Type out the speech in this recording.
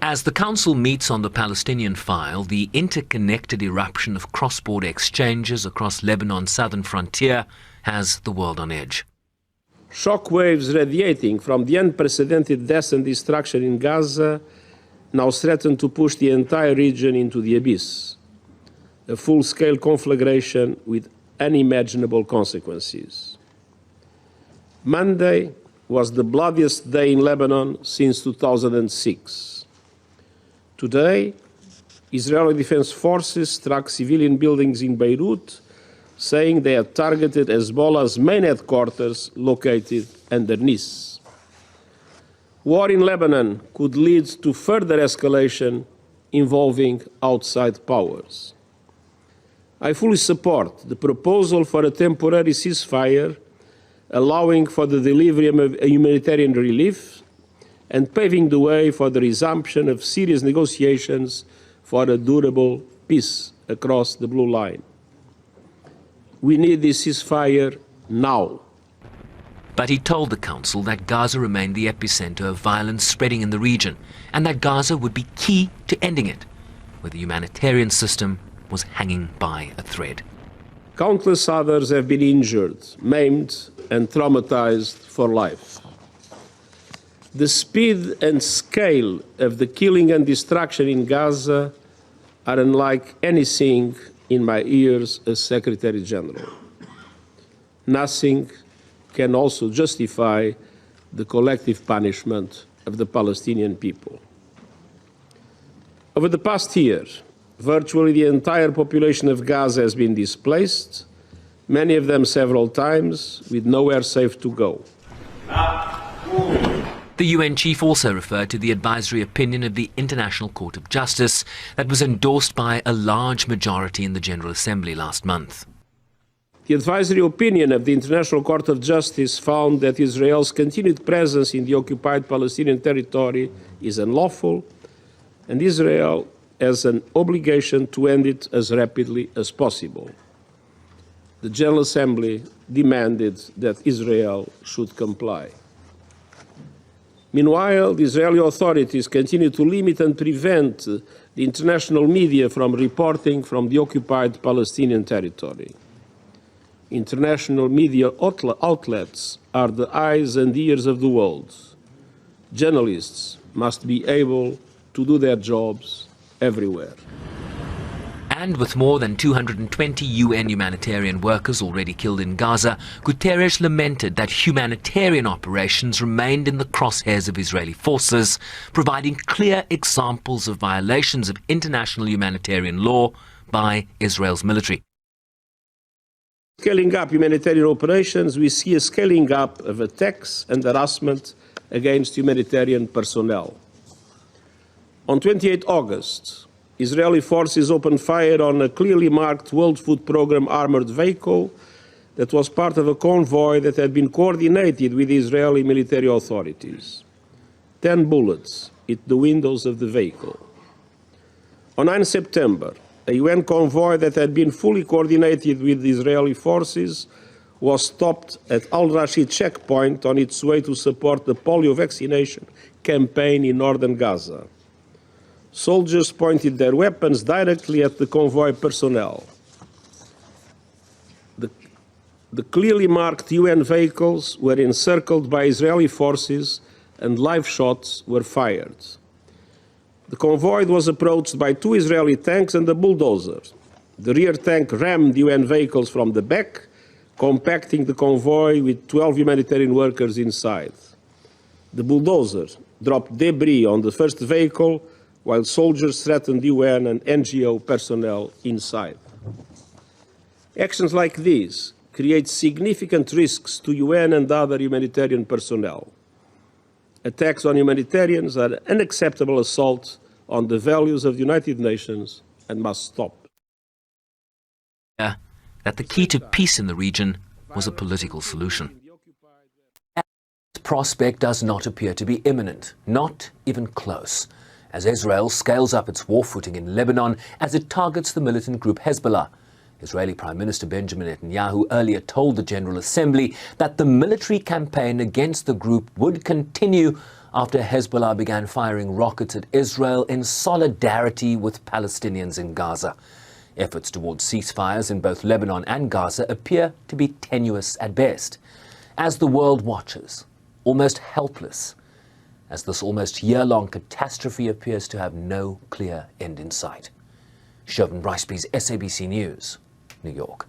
As the Council meets on the Palestinian file, the interconnected eruption of cross-border exchanges across Lebanon's southern frontier has the world on edge. Shockwaves radiating from the unprecedented death and destruction in Gaza now threaten to push the entire region into the abyss, a full-scale conflagration with unimaginable consequences. Monday was the bloodiest day in Lebanon since 2006. Today, Israeli Defense Forces struck civilian buildings in Beirut, saying they had targeted Hezbollah's main headquarters located under Nice. War in Lebanon could lead to further escalation involving outside powers. I fully support the proposal for a temporary ceasefire, allowing for the delivery of humanitarian relief and paving the way for the resumption of serious negotiations for a durable peace across the blue line. We need this ceasefire now. But he told the Council that Gaza remained the epicenter of violence spreading in the region, and that Gaza would be key to ending it, where the humanitarian system was hanging by a thread. Countless others have been injured, maimed, and traumatized for life. The speed and scale of the killing and destruction in Gaza are unlike anything in my years as Secretary General. Nothing can also justify the collective punishment of the Palestinian people. Over the past year, virtually the entire population of Gaza has been displaced, many of them several times, with nowhere safe to go. The UN chief also referred to the advisory opinion of the International Court of Justice that was endorsed by a large majority in the General Assembly last month. The advisory opinion of the International Court of Justice found that Israel's continued presence in the occupied Palestinian territory is unlawful, and Israel has an obligation to end it as rapidly as possible. The General Assembly demanded that Israel should comply. Meanwhile, the Israeli authorities continue to limit and prevent the international media from reporting from the occupied Palestinian territory. International media outlets are the eyes and ears of the world. Journalists must be able to do their jobs everywhere. And with more than 220 UN humanitarian workers already killed in Gaza, Guterres lamented that humanitarian operations remained in the crosshairs of Israeli forces, providing clear examples of violations of international humanitarian law by Israel's military. Scaling up humanitarian operations, we see a scaling up of attacks and harassment against humanitarian personnel. On 28 August, Israeli forces opened fire on a clearly marked World Food Programme armored vehicle that was part of a convoy that had been coordinated with the Israeli military authorities. 10 bullets hit the windows of the vehicle. On 9 September, a UN convoy that had been fully coordinated with the Israeli forces was stopped at Al-Rashid checkpoint on its way to support the polio vaccination campaign in northern Gaza. Soldiers pointed their weapons directly at the convoy personnel. The clearly marked UN vehicles were encircled by Israeli forces and live shots were fired. The convoy was approached by 2 Israeli tanks and a bulldozer. The rear tank rammed UN vehicles from the back, compacting the convoy with 12 humanitarian workers inside. The bulldozer dropped debris on the first vehicle, while soldiers threatened UN and NGO personnel inside. Actions like these create significant risks to UN and other humanitarian personnel. Attacks on humanitarians are an unacceptable assault on the values of the United Nations and must stop. That the key to peace in the region was a political solution. The prospect does not appear to be imminent, not even close, as Israel scales up its war footing in Lebanon as it targets the militant group Hezbollah, Israeli Prime Minister Benjamin Netanyahu earlier told the General Assembly that the military campaign against the group would continue after Hezbollah began firing rockets at Israel in solidarity with Palestinians in Gaza. Efforts towards ceasefires in both Lebanon and Gaza appear to be tenuous at best. As the world watches, almost helpless, as this almost year-long catastrophe appears to have no clear end in sight. Shervin Riceby's SABC News, New York.